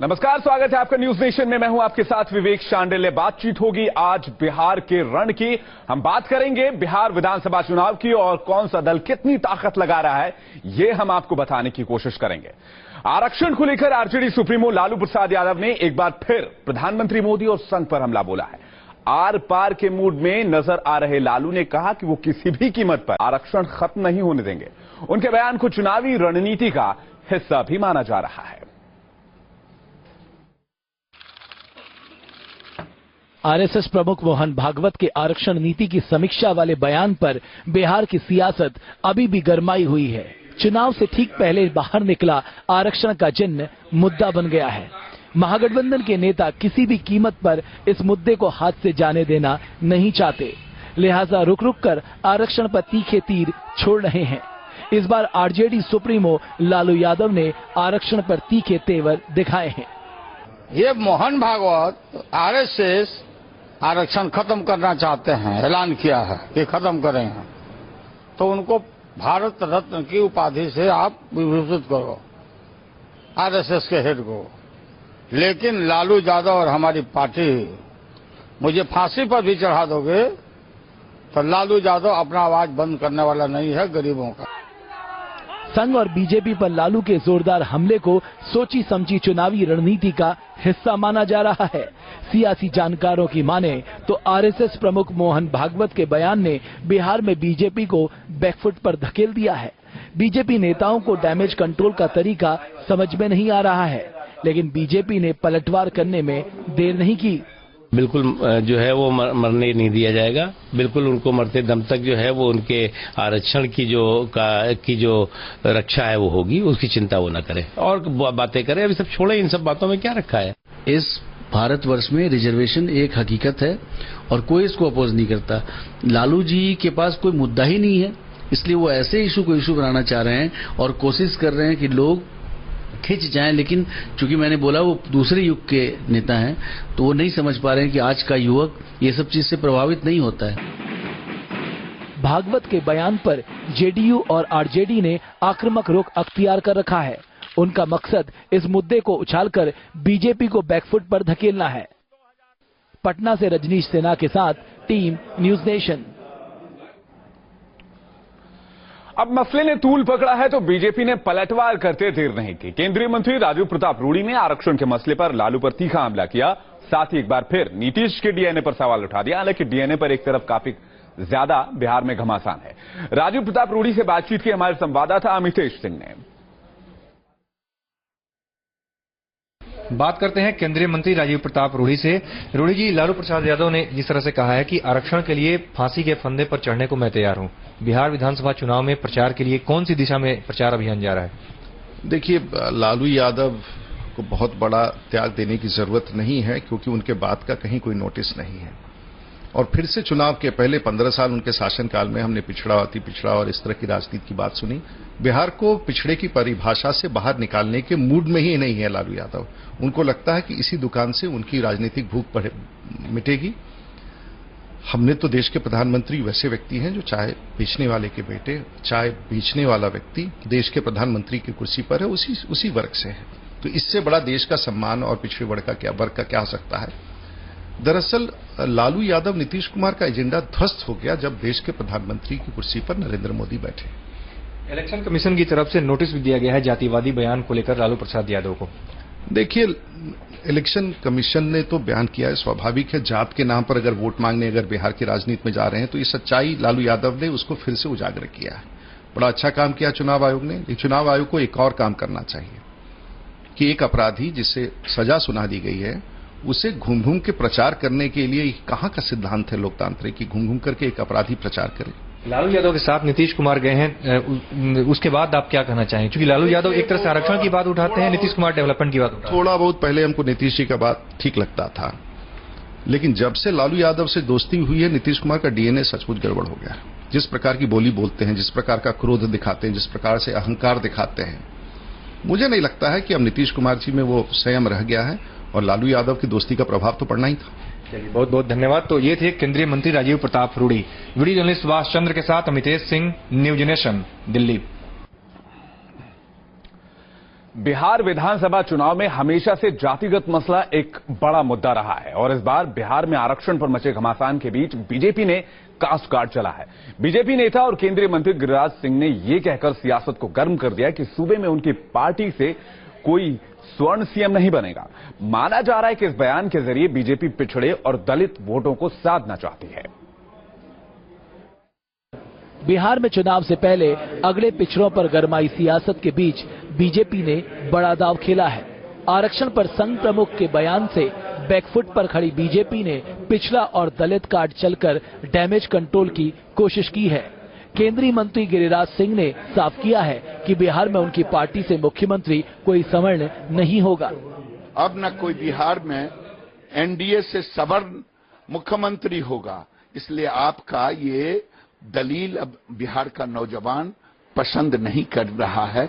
नमस्कार, स्वागत है आपका न्यूज नेशन में। मैं हूं आपके साथ विवेक शांडिल्य। बातचीत होगी आज बिहार के रण की। हम बात करेंगे बिहार विधानसभा चुनाव की और कौन सा दल कितनी ताकत लगा रहा है, ये हम आपको बताने की कोशिश करेंगे। आरक्षण को लेकर आरजेडी सुप्रीमो लालू प्रसाद यादव ने एक बार फिर प्रधानमंत्री मोदी और संघ पर हमला बोला है। आर पार के मूड में नजर आ रहे लालू ने कहा कि वो किसी भी कीमत पर आरक्षण खत्म नहीं होने देंगे। उनके बयान को चुनावी रणनीति का हिस्सा भी माना जा रहा है। आरएसएस प्रमुख मोहन भागवत के आरक्षण नीति की समीक्षा वाले बयान पर बिहार की सियासत अभी भी गरमाई हुई है। चुनाव से ठीक पहले बाहर निकला आरक्षण का चिन्ह मुद्दा बन गया है। महागठबंधन के नेता किसी भी कीमत पर इस मुद्दे को हाथ से जाने देना नहीं चाहते, लिहाजा रुक रुक कर आरक्षण पर तीखे तीर छोड़ रहे हैं। इस बार आरजेडी सुप्रीमो लालू यादव ने आरक्षण पर तीखे तेवर दिखाए हैं। ये मोहन भागवत आरएसएस आरक्षण खत्म करना चाहते हैं, ऐलान किया है कि खत्म करेंगे, तो उनको भारत रत्न की उपाधि से आप विभूषित करो आरएसएस के हेड को। लेकिन लालू यादव और हमारी पार्टी मुझे फांसी पर भी चढ़ा दोगे तो लालू यादव अपना आवाज बंद करने वाला नहीं है गरीबों का। संघ और बीजेपी पर लालू के जोरदार हमले को सोची समझी चुनावी रणनीति का हिस्सा माना जा रहा है। सियासी जानकारों की माने तो आरएसएस प्रमुख मोहन भागवत के बयान ने बिहार में बीजेपी को बैकफुट पर धकेल दिया है। बीजेपी नेताओं को डैमेज कंट्रोल का तरीका समझ में नहीं आ रहा है, लेकिन बीजेपी ने पलटवार करने में देर नहीं की। बिल्कुल जो है वो मरने नहीं दिया जाएगा। बिल्कुल उनको मरते दम तक जो है वो उनके आरक्षण की जो रक्षा है वो होगी, उसकी चिंता वो न करे और बातें करें। अभी सब छोड़े, इन सब बातों में क्या रखा है। इस भारतवर्ष में रिजर्वेशन एक हकीकत है और कोई इसको अपोज नहीं करता। लालू जी के पास कोई मुद्दा ही नहीं है, इसलिए वो ऐसे इशू को इशू बनाना चाह रहे हैं और कोशिश कर रहे हैं कि लोग खिंच जाएं। लेकिन चूंकि मैंने बोला वो दूसरे युग के नेता हैं, तो वो नहीं समझ पा रहे हैं कि आज का युवक ये सब चीज से प्रभावित नहीं होता है। भागवत के बयान पर जेडीयू और आरजेडी ने आक्रामक रुख अख्तियार कर रखा है। उनका मकसद इस मुद्दे को उछालकर बीजेपी को बैकफुट पर धकेलना है। पटना से रजनीश सिन्हा के साथ टीम न्यूज नेशन। अब मसले ने तूल पकड़ा है तो बीजेपी ने पलटवार करते देर नहीं की। केंद्रीय मंत्री राजीव प्रताप रूडी ने आरक्षण के मसले पर लालू पर तीखा हमला किया। साथ ही एक बार फिर नीतीश के डीएनए पर सवाल उठा दिया। हालांकि डीएनए पर एक तरफ काफी ज्यादा बिहार में घमासान है। राजीव प्रताप रूडी से बातचीत की हमारे संवाददाता अमितेश सिंह ने। बात करते हैं केंद्रीय मंत्री राजीव प्रताप रूडी से। रूडी जी, लालू प्रसाद यादव ने जिस तरह से कहा है कि आरक्षण के लिए फांसी के फंदे पर चढ़ने को मैं तैयार हूं, बिहार विधानसभा चुनाव में प्रचार के लिए कौन सी दिशा में प्रचार अभियान जा रहा है? देखिए, लालू यादव को बहुत बड़ा त्याग देने की जरूरत नहीं है, क्योंकि उनके बात का कहीं कोई नोटिस नहीं है। और फिर से चुनाव के पहले 15 साल उनके शासनकाल में हमने पिछड़ा, अति पिछड़ा और इस तरह की राजनीति की बात सुनी। बिहार को पिछड़े की परिभाषा से बाहर निकालने के मूड में ही नहीं है लालू यादव। उनको लगता है कि इसी दुकान से उनकी राजनीतिक भूख मिटेगी। हमने तो देश के प्रधानमंत्री वैसे व्यक्ति हैं जो चाय बेचने वाले के बेटे, चाय बेचने वाला व्यक्ति देश के प्रधानमंत्री की कुर्सी पर है, उसी वर्ग से है। तो इससे बड़ा देश का सम्मान और पिछड़े वर्ग का क्या हो सकता है। दरअसल लालू यादव नीतीश कुमार का एजेंडा ध्वस्त हो गया जब देश के प्रधानमंत्री की कुर्सी पर नरेंद्र मोदी बैठे। इलेक्शन कमीशन की तरफ से नोटिस भी दिया गया है जातिवादी बयान को लेकर लालू प्रसाद यादव को। देखिए, इलेक्शन कमीशन ने तो बयान किया है, स्वाभाविक है। जात के नाम पर अगर वोट मांगने अगर बिहार की राजनीति में जा रहे हैं तो ये सच्चाई लालू यादव ने उसको फिर से उजागर किया है। बड़ा अच्छा काम किया चुनाव आयोग ने। चुनाव आयोग को एक और काम करना चाहिए कि एक अपराधी जिसे सजा सुना दी गई है उसे घूम घूम के प्रचार करने के लिए कहां का सिद्धांत है लोकतांत्रिक की घूम घूम करके एक अपराधी प्रचार करे। लालू यादव के साथ नीतीश कुमार गए हैं, उसके बाद आप क्या कहना चाहेंगे? क्योंकि लालू यादव एक तरह से आरक्षण की बात उठाते हैं, नीतीश कुमार डेवलपमेंट की बात उठाते हैं। थोड़ा बहुत पहले हमको नीतीश जी का बात ठीक लगता था, लेकिन जब से लालू यादव से दोस्ती हुई है नीतीश कुमार का डीएनए सचमुच गड़बड़ हो गया। जिस प्रकार की बोली बोलते हैं, जिस प्रकार का क्रोध दिखाते हैं, जिस प्रकार से अहंकार दिखाते हैं, मुझे नहीं लगता है कि अब नीतीश कुमार जी में वो संयम रह गया है और लालू यादव की दोस्ती का प्रभाव तो पड़ना ही था। चलिए, बहुत बहुत धन्यवाद। तो ये थे केंद्रीय मंत्री राजीव प्रताप रूडी। वीडियो जर्नलिस्ट सुभाष चंद्र के साथ अमितेश सिंह, न्यूज नेशन, दिल्ली। बिहार विधानसभा चुनाव में हमेशा से जातिगत मसला एक बड़ा मुद्दा रहा है और इस बार बिहार में आरक्षण पर मचे घमासान के बीच बीजेपी ने कास्ट कार्ड चला है। बीजेपी नेता और केंद्रीय मंत्री गिरिराज सिंह ने यह कहकर सियासत को गर्म कर दिया कि सूबे में उनकी पार्टी से कोई स्वर्ण सीएम नहीं बनेगा। माना जा रहा है कि इस बयान के जरिए बीजेपी पिछड़े और दलित वोटों को साधना चाहती है। बिहार में चुनाव से पहले अगले पिछड़ों पर गरमाई सियासत के बीच बीजेपी ने बड़ा दांव खेला है। आरक्षण पर संघ प्रमुख के बयान से बैकफुट पर खड़ी बीजेपी ने पिछड़ा और दलित कार्ड चलकर डैमेज कंट्रोल की कोशिश की है। केंद्रीय मंत्री गिरिराज सिंह ने साफ किया है कि बिहार में उनकी पार्टी से मुख्यमंत्री कोई सवर्ण नहीं होगा। अब न कोई बिहार में एनडीए से सवर्ण मुख्यमंत्री होगा, इसलिए आपका ये दलील अब बिहार का नौजवान पसंद नहीं कर रहा है।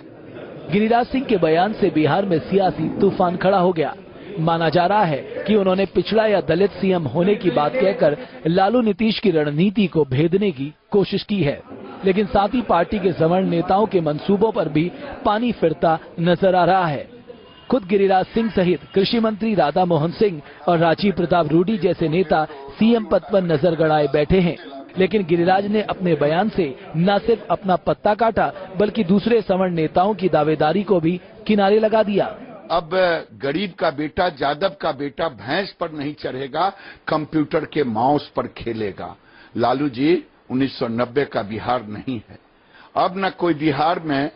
गिरिराज सिंह के बयान से बिहार में सियासी तूफान खड़ा हो गया। माना जा रहा है कि उन्होंने पिछड़ा या दलित सीएम होने की बात कहकर लालू नीतीश की रणनीति को भेदने की कोशिश की है, लेकिन साथ ही पार्टी के सवर्ण नेताओं के मंसूबों पर भी पानी फिरता नजर आ रहा है। खुद गिरिराज सिंह सहित कृषि मंत्री राधा मोहन सिंह और राजीव प्रताप रूडी जैसे नेता सीएम पद पर नजर गड़ाए बैठे हैं, लेकिन गिरिराज ने अपने बयान से न सिर्फ अपना पत्ता काटा बल्कि दूसरे सवर्ण नेताओं की दावेदारी को भी किनारे लगा दिया। अब गरीब का बेटा, जादव का बेटा भैंस पर नहीं चढ़ेगा, कंप्यूटर के माउस पर खेलेगा। लालू जी 1990 का बिहार नहीं है। अब न कोई बिहार में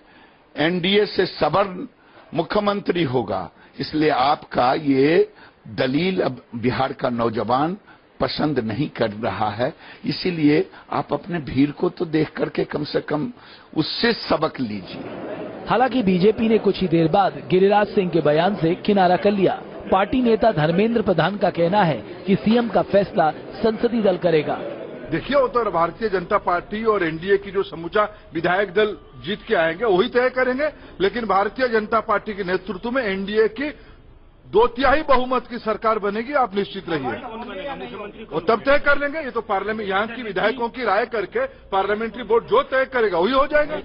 एनडीए से सवर्ण मुख्यमंत्री होगा, इसलिए आपका ये दलील अब बिहार का नौजवान पसंद नहीं कर रहा है। इसीलिए आप अपने भीड़ को तो देख करके कम से कम उससे सबक लीजिए। हालांकि बीजेपी ने कुछ ही देर बाद गिरिराज सिंह के बयान से किनारा कर लिया। पार्टी नेता धर्मेंद्र प्रधान का कहना है कि सीएम का फैसला संसदीय दल करेगा। देखिए, वो तो भारतीय जनता पार्टी और एनडीए की जो समूचा विधायक दल जीत के आएंगे वही तय करेंगे, लेकिन भारतीय जनता पार्टी के नेतृत्व में एनडीए की 2/3 बहुमत की सरकार बनेगी, आप निश्चित रहिए। वो तब तय कर लेंगे। ये तो पार्लियामेंट यहाँ की विधायकों की राय करके पार्लियामेंट्री बोर्ड जो तय करेगा वही हो जाएगा।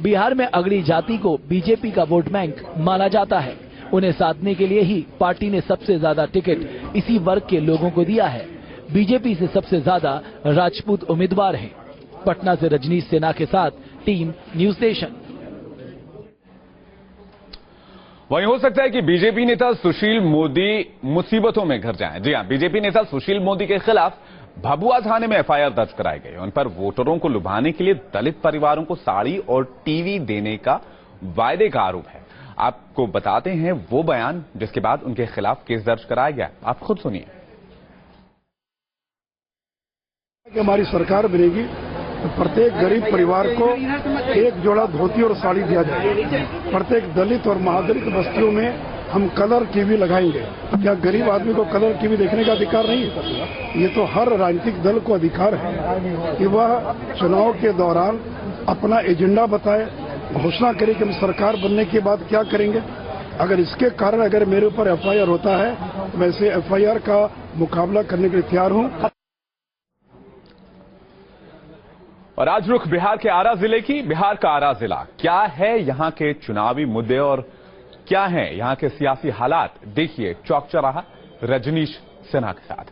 बिहार में अगड़ी जाति को बीजेपी का वोट बैंक माना जाता है। उन्हें साधने के लिए ही पार्टी ने सबसे ज्यादा टिकट इसी वर्ग के लोगों को दिया है। बीजेपी से सबसे ज्यादा राजपूत उम्मीदवार हैं। पटना से रजनीश सिन्हा के साथ टीम न्यूज नेशन। वहीं हो सकता है कि बीजेपी नेता सुशील मोदी मुसीबतों में घिर जाएं। जी हां, बीजेपी नेता सुशील मोदी के खिलाफ भभुआ थाने में एफआईआर दर्ज कराई गई। उन पर वोटरों को लुभाने के लिए दलित परिवारों को साड़ी और टीवी देने का वायदे का आरोप है। आपको बताते हैं वो बयान जिसके बाद उनके खिलाफ केस दर्ज कराया गया। आप खुद सुनिए। हमारी सरकार बनेगी तो प्रत्येक गरीब परिवार को एक जोड़ा धोती और साड़ी दिया जाएगा। प्रत्येक दलित और महादलित बस्तियों में हम कलर टीवी लगाएंगे। क्या गरीब आदमी को कलर टीवी देखने का अधिकार नहीं है? ये तो हर राजनीतिक दल को अधिकार है कि वह चुनाव के दौरान अपना एजेंडा बताए, घोषणा करे कि हम सरकार बनने के बाद क्या करेंगे। अगर इसके कारण अगर मेरे ऊपर एफआईआर होता है तो मैं इसे एफआईआर का मुकाबला करने के लिए तैयार हूं। और आज रुख बिहार के आरा जिले की। बिहार का आरा जिला क्या है, यहां के चुनावी मुद्दे और क्या है यहां के सियासी हालात, देखिए चौक चौराहा रजनीश सिन्हा के साथ।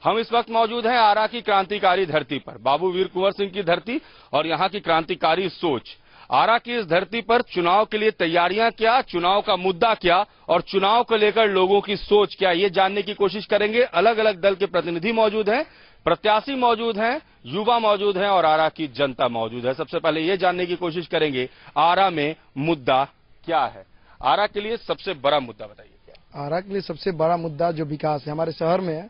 हम इस वक्त मौजूद हैं आरा की क्रांतिकारी धरती पर, बाबू वीर कुंवर सिंह की धरती और यहां की क्रांतिकारी सोच। आरा की इस धरती पर चुनाव के लिए तैयारियां क्या, चुनाव का मुद्दा क्या और चुनाव को लेकर लोगों की सोच क्या, ये जानने की कोशिश करेंगे। अलग अलग दल के प्रतिनिधि मौजूद हैं, प्रत्याशी मौजूद हैं, युवा मौजूद हैं और आरा की जनता मौजूद है। सबसे पहले ये जानने की कोशिश करेंगे आरा में मुद्दा क्या है। आरा के लिए सबसे बड़ा मुद्दा बताइए क्या? आरा के लिए सबसे बड़ा मुद्दा जो विकास है हमारे शहर में है,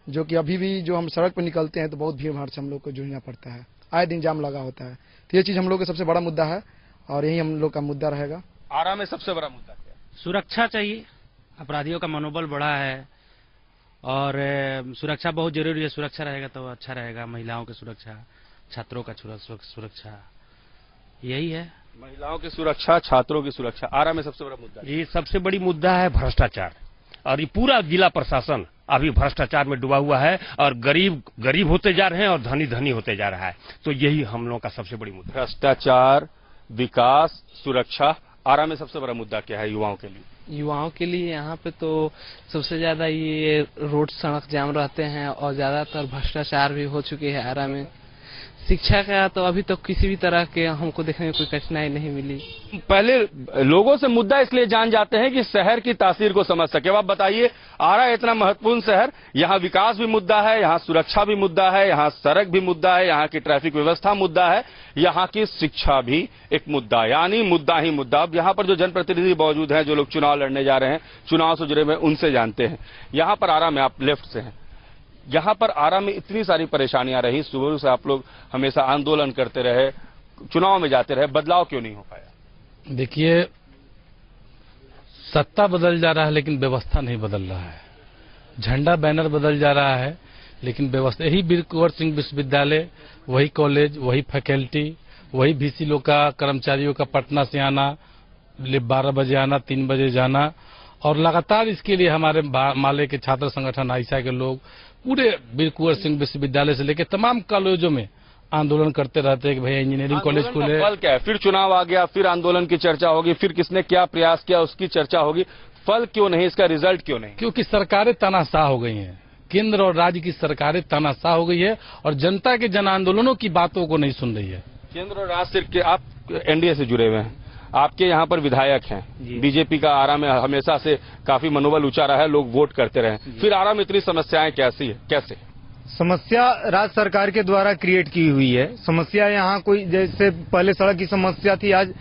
जो कि अभी भी जो हम सड़क पर निकलते हैं तो बहुत भीड़ भाड़ से हम लोग को जूझना पड़ता है, आए दिन जाम लगा होता है। तो ये चीज हम लोग का सबसे बड़ा मुद्दा है और यही हम लोग का मुद्दा रहेगा। आरा में सबसे बड़ा मुद्दा क्या है? सुरक्षा चाहिए। अपराधियों का मनोबल बढ़ा है और सुरक्षा बहुत जरूरी है। सुरक्षा रहेगा तो अच्छा रहेगा। महिलाओं की सुरक्षा, छात्रों का सुरक्षा, यही है। महिलाओं की सुरक्षा, छात्रों की सुरक्षा। आरा में सबसे बड़ा मुद्दा जी सबसे बड़ी मुद्दा है भ्रष्टाचार। और ये पूरा जिला प्रशासन अभी भ्रष्टाचार में डूबा हुआ है और गरीब गरीब होते जा रहे हैं और धनी धनी होते जा रहा है। तो यही हम लोगों का सबसे बड़ी मुद्दा। भ्रष्टाचार, विकास, सुरक्षा, आरा में सबसे बड़ा मुद्दा क्या है युवाओं के लिए? युवाओं के लिए यहाँ पे तो सबसे ज्यादा ये रोड सड़क जाम रहते हैं और ज्यादातर भ्रष्टाचार भी हो चुके हैं आरा में। शिक्षा का तो अभी तक किसी भी तरह के हमको देखने में कोई कठिनाई नहीं मिली। पहले लोगों से मुद्दा इसलिए जान जाते हैं कि शहर की तासीर को समझ सके। अब आप बताइए, आरा इतना महत्वपूर्ण शहर, यहाँ विकास भी मुद्दा है, यहाँ सुरक्षा भी मुद्दा है, यहाँ सड़क भी मुद्दा है, यहाँ की ट्रैफिक व्यवस्था मुद्दा है, यहाँ की शिक्षा भी एक मुद्दा है, यानी मुद्दा ही मुद्दा। अब यहाँ पर जो जनप्रतिनिधि मौजूद हैं, जो लोग चुनाव लड़ने जा रहे हैं, चुनाव से जुड़े हुए उनसे जानते हैं। यहाँ पर आरा में, आप लेफ्ट से हैं, यहाँ पर आरा में इतनी सारी परेशानियां रही, सुबह से आप लोग हमेशा आंदोलन करते रहे, चुनाव में जाते रहे, बदलाव क्यों नहीं हो पाया? देखिए, सत्ता बदल जा रहा है लेकिन व्यवस्था नहीं बदल रहा है। झंडा बैनर बदल जा रहा है लेकिन व्यवस्था, यही वीर कुंवर सिंह विश्वविद्यालय, वही कॉलेज, वही फैकल्टी, वही बीसी लोग का कर्मचारियों का पटना से आना, 12 बजे आना, 3 बजे जाना, और लगातार इसके लिए हमारे माले के छात्र संगठन आईसा के लोग पूरे वीर कुंवर सिंह विश्वविद्यालय से लेकर तमाम कॉलेजों में आंदोलन करते रहते हैं कि भैया इंजीनियरिंग कॉलेज खुले। फल क्या है? फिर चुनाव आ गया, फिर आंदोलन की चर्चा होगी, फिर किसने क्या प्रयास किया उसकी चर्चा होगी। फल क्यों नहीं, इसका रिजल्ट क्यों नहीं? क्योंकि सरकारें तानाशाह हो गई हैं, केंद्र और राज्य की सरकारें तानाशाह हो गई है और जनता के जन आंदोलनों की बातों को नहीं सुन रही है। केंद्र और राज्य के, आप एनडीए से जुड़े हुए हैं, आपके यहाँ पर विधायक हैं, बीजेपी का आरा में हमेशा से काफी मनोबल ऊंचा रहा है, लोग वोट करते रहे, फिर आरा में इतनी समस्याएं कैसी है, कैसे? समस्या राज्य सरकार के द्वारा क्रिएट की हुई है। समस्या यहाँ कोई, जैसे पहले सड़क की समस्या थी, आज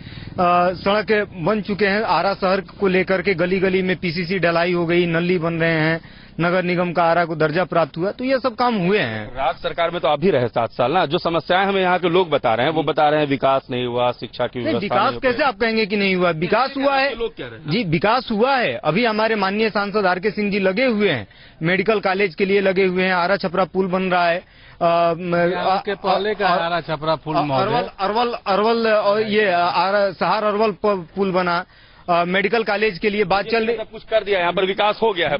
सड़क बन चुके हैं। आरा शहर को लेकर के गली गली में पीसीसी ढलाई हो गई, नली बन रहे हैं, नगर निगम का आरा को दर्जा प्राप्त हुआ, तो ये सब काम हुए हैं। राज्य सरकार में तो आप भी रहे 7 साल ना, जो समस्याएं हमें यहाँ के लोग बता रहे हैं, वो बता रहे हैं विकास नहीं हुआ, शिक्षा की व्यवस्था विकास कैसे आप कहेंगे कि नहीं हुआ? विकास हुआ है जी, विकास हुआ है। अभी हमारे माननीय सांसद आर के सिंह जी लगे हुए हैं, मेडिकल कॉलेज के लिए लगे हुए हैं, आरा छपरा पुल बन रहा है, के पहले का आरा छपरा पुल, अरवल और ये सहार अरवल पुल बना, मेडिकल कॉलेज के लिए बात चल रही, सब कुछ कर दिया, यहाँ पर विकास हो गया है।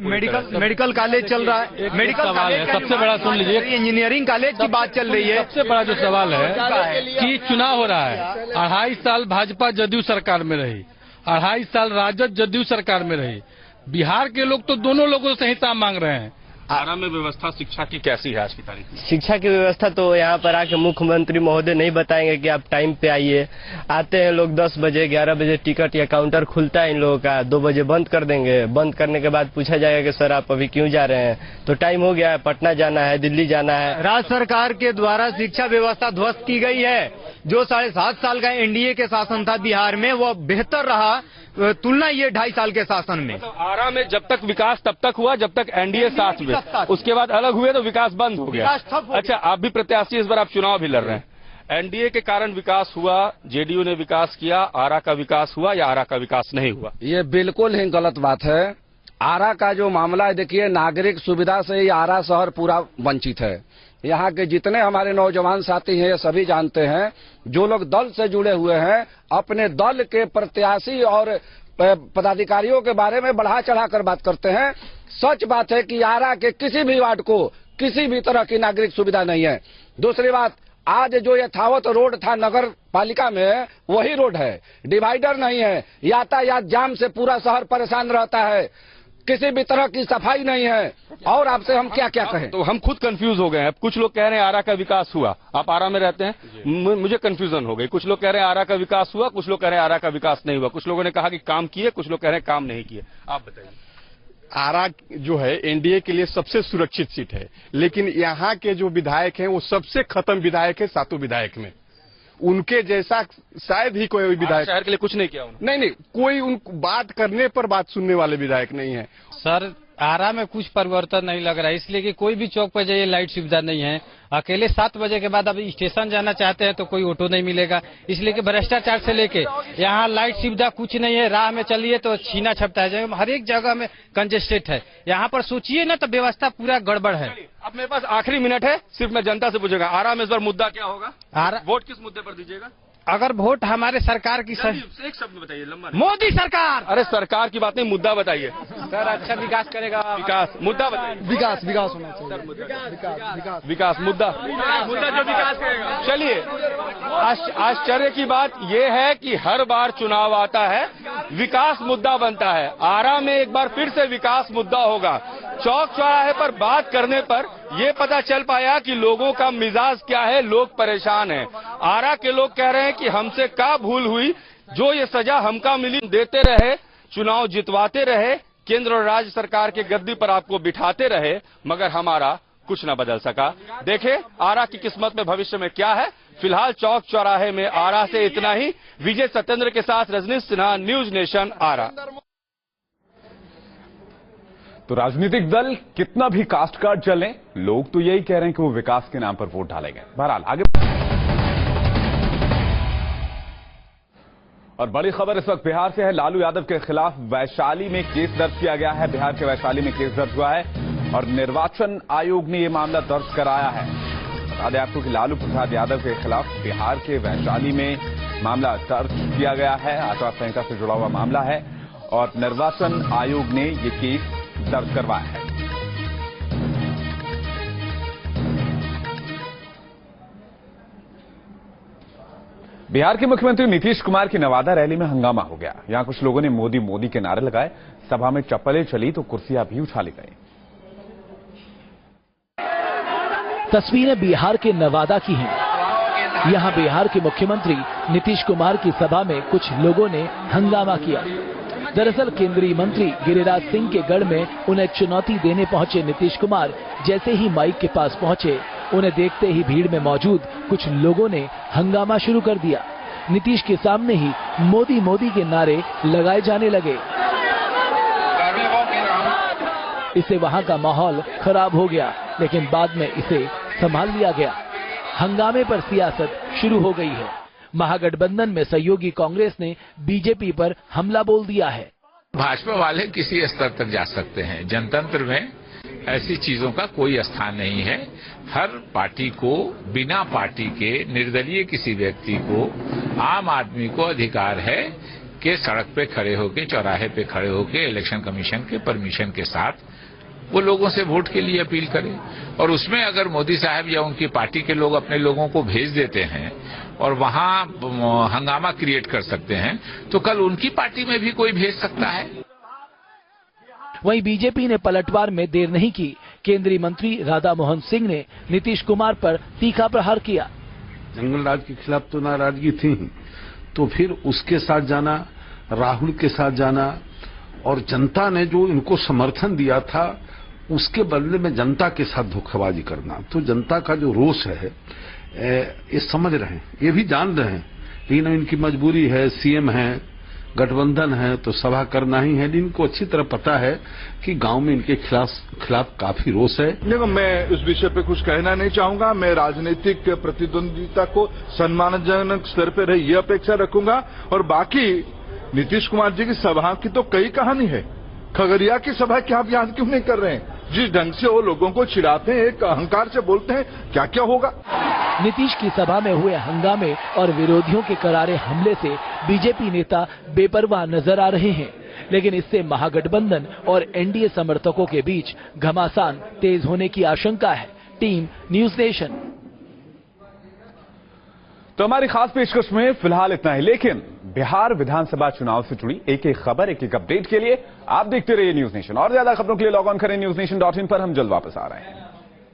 मेडिकल कॉलेज चल रहा है, मेडिकल कॉलेज सबसे बड़ा सुन लीजिए, इंजीनियरिंग कॉलेज की बात चल रही है। सबसे बड़ा जो सवाल है कि चुनाव हो रहा है, 2.5 साल भाजपा जदयू सरकार में रही, 2.5 साल राजद जदयू सरकार में रही, बिहार के लोग तो दोनों लोगों से हिसाब मांग रहे हैं। आरा में व्यवस्था शिक्षा की कैसी है आज की तारीख में? शिक्षा की व्यवस्था तो यहाँ पर आके मुख्यमंत्री महोदय नहीं बताएंगे कि आप टाइम पे आइए। आते हैं लोग 10 बजे 11 बजे, टिकट या काउंटर खुलता है इन लोगों का, 2 बजे बंद कर देंगे। बंद करने के बाद पूछा जाएगा कि सर आप अभी क्यों जा रहे हैं, तो टाइम हो गया है, पटना जाना है, दिल्ली जाना है। राज्य सरकार के द्वारा शिक्षा व्यवस्था ध्वस्त की गई है। जो 7.5 साल का एनडीए के शासन था बिहार में, वो बेहतर रहा तुलना ये 2.5 साल के शासन में। तो आरा में जब तक विकास तब तक हुआ जब तक एनडीए साथ में, उसके बाद अलग हुए तो विकास बंद हो गया। अच्छा, आप भी प्रत्याशी, इस बार आप चुनाव भी लड़ रहे हैं। एनडीए के कारण विकास हुआ, जेडीयू ने विकास किया, आरा का विकास हुआ या आरा का विकास नहीं हुआ? ये बिल्कुल ही गलत बात है। आरा का जो मामला है, देखिए, नागरिक सुविधा से ही आरा शहर पूरा वंचित है। यहाँ के जितने हमारे नौजवान साथी हैं, ये सभी जानते हैं, जो लोग दल से जुड़े हुए हैं, अपने दल के प्रत्याशी और पदाधिकारियों के बारे में बढ़ा चढ़ा कर बात करते हैं। सच बात है कि आरा के किसी भी वार्ड को किसी भी तरह की नागरिक सुविधा नहीं है। दूसरी बात, आज जो यथावत रोड था नगर पालिका में, वही रोड है, डिवाइडर नहीं है, यातायात जाम से पूरा शहर परेशान रहता है, किसी भी तरह की सफाई नहीं है, और आपसे हम क्या क्या कहें? तो हम खुद कंफ्यूज हो गए हैं। कुछ लोग कह रहे हैं आरा का विकास हुआ, आप आरा में रहते हैं, मुझे कंफ्यूजन हो गई। कुछ लोग कह रहे हैं आरा का विकास हुआ, कुछ लोग कह रहे हैं आरा का विकास नहीं हुआ, कुछ लोगों ने कहा कि काम किए, कुछ लोग कह रहे हैं काम नहीं किए। आप बताइए। आरा जो है एनडीए के लिए सबसे सुरक्षित सीट है, लेकिन यहाँ के जो विधायक हैं वो सबसे खत्म विधायक है 7 विधायक में। उनके जैसा शायद ही कोई विधायक शहर के लिए कुछ नहीं किया उन्होंने। नहीं, कोई उन बात करने पर बात सुनने वाले विधायक नहीं है। सर, आरा में कुछ परिवर्तन नहीं लग रहा है, इसलिए कि कोई भी चौक पर जाइए लाइट सुविधा नहीं है। अकेले 7 बजे के बाद अब स्टेशन जाना चाहते हैं तो कोई ऑटो नहीं मिलेगा, इसलिए कि भ्रष्टाचार से लेके यहाँ लाइट सुविधा कुछ नहीं है। राह में चलिए तो छीना छपता है, हर एक जगह में कंजेस्टेड है। यहाँ पर सोचिए ना तो व्यवस्था पूरा गड़बड़ है। अब मेरे पास आखिरी मिनट है, सिर्फ मैं जनता से पूछेगा, आरा में इस बार मुद्दा क्या होगा? वोट किस मुद्दे पर दीजिएगा? अगर वोट हमारे सरकार की एक शब्द बताइए लंबा। मोदी सरकार। अरे सरकार की बात नहीं, मुद्दा बताइए सर। अच्छा विकास करेगा। विकास मुद्दा बताइए। विकास होना चाहिए। विकास मुद्दा जो विकास करेगा। चलिए, आश्चर्य की बात यह है कि हर बार चुनाव आता है विकास मुद्दा बनता है। आरा में एक बार फिर से विकास मुद्दा होगा। चौक चौराहे पर बात करने पर यह पता चल पाया कि लोगों का मिजाज क्या है, लोग परेशान हैं। आरा के लोग कह रहे हैं कि हमसे क्या भूल हुई, जो ये सजा हमका मिली देते रहे, चुनाव जितवाते रहे, केंद्र और राज्य सरकार के गद्दी पर आपको बिठाते रहे, मगर हमारा कुछ न बदल सका। देखें आरा की किस्मत में भविष्य में क्या है। फिलहाल चौक चौराहे में आरा से इतना ही। विजय सत्येंद्र के साथ रजनीश सिन्हा, न्यूज नेशन, आरा। तो राजनीतिक दल कितना भी कास्ट कार्ड चले, लोग तो यही कह रहे हैं कि वो विकास के नाम पर वोट डालेंगे। बहरहाल आगे। और बड़ी खबर इस वक्त बिहार से है। लालू यादव के खिलाफ वैशाली में केस दर्ज किया गया है। बिहार के वैशाली में केस दर्ज हुआ है और निर्वाचन आयोग ने यह मामला दर्ज कराया है। बता दें आपको कि लालू प्रसाद यादव के खिलाफ बिहार के वैशाली में मामला दर्ज किया गया है। आचार संहिता से जुड़ा हुआ मामला है और निर्वाचन आयोग ने ये केस दर्ज करवाया है। बिहार के मुख्यमंत्री नीतीश कुमार की नवादा रैली में हंगामा हो गया। यहां कुछ लोगों ने मोदी मोदी के नारे लगाए। सभा में चप्पलें चली तो कुर्सियां भी उछाली गई। तस्वीरें बिहार के नवादा की हैं। यहां बिहार के मुख्यमंत्री नीतीश कुमार की सभा में कुछ लोगों ने हंगामा किया। दरअसल केंद्रीय मंत्री गिरिराज सिंह के गढ़ में उन्हें चुनौती देने पहुंचे नीतीश कुमार जैसे ही माइक के पास पहुंचे, उन्हें देखते ही भीड़ में मौजूद कुछ लोगों ने हंगामा शुरू कर दिया। नीतीश के सामने ही मोदी मोदी के नारे लगाए जाने लगे। इससे वहां का माहौल खराब हो गया, लेकिन बाद में इसे संभाल लिया गया। हंगामे पर सियासत शुरू हो गई है। महागठबंधन में सहयोगी कांग्रेस ने बीजेपी पर हमला बोल दिया है। भाजपा वाले किसी स्तर तक जा सकते हैं। जनतंत्र में ऐसी चीजों का कोई स्थान नहीं है। हर पार्टी को बिना पार्टी के निर्दलीय किसी व्यक्ति को, आम आदमी को अधिकार है कि सड़क पे खड़े होके, चौराहे पे खड़े होके इलेक्शन कमीशन के परमिशन के साथ वो लोगों से वोट के लिए अपील करें। और उसमें अगर मोदी साहब या उनकी पार्टी के लोग अपने लोगों को भेज देते हैं और वहां हंगामा क्रिएट कर सकते हैं, तो कल उनकी पार्टी में भी कोई भेज सकता है। वहीं बीजेपी ने पलटवार में देर नहीं की। केंद्रीय मंत्री राधा मोहन सिंह ने नीतीश कुमार पर तीखा प्रहार किया। जंगल राज के खिलाफ तो नाराजगी थी, तो फिर उसके साथ जाना, राहुल के साथ जाना, और जनता ने जो इनको समर्थन दिया था उसके बदले में जनता के साथ धोखाबाजी करना, तो जनता का जो रोष है ये समझ रहे हैं, ये भी जान रहे हैं, लेकिन इनकी मजबूरी है। सीएम है, गठबंधन है, तो सभा करना ही है। इनको अच्छी तरह पता है कि गांव में इनके खिलाफ काफी रोष है। देखो, मैं इस विषय पे कुछ कहना नहीं चाहूंगा। मैं राजनीतिक प्रतिद्वंदिता को सम्मानजनक स्तर पर रही ये अपेक्षा रखूंगा। और बाकी नीतीश कुमार जी की सभा की तो कई कहानी है। खगड़िया की सभा की आप याद क्यों नहीं कर रहे हैं? जिस ढंग से वो लोगों को चिढ़ाते हैं, एक अहंकार से बोलते हैं, क्या क्या होगा। नीतीश की सभा में हुए हंगामे और विरोधियों के करारे हमले से बीजेपी नेता बेपरवाह नजर आ रहे हैं, लेकिन इससे महागठबंधन और एनडीए समर्थकों के बीच घमासान तेज होने की आशंका है। Team news nation. तो हमारी खास पेशकश में फिलहाल इतना ही, लेकिन बिहार विधानसभा चुनाव से जुड़ी एक एक खबर, एक एक अपडेट के लिए आप देखते रहिए न्यूज नेशन। और ज्यादा खबरों के लिए लॉग ऑन करें newsnation.in पर। हम जल्द वापस आ रहे हैं।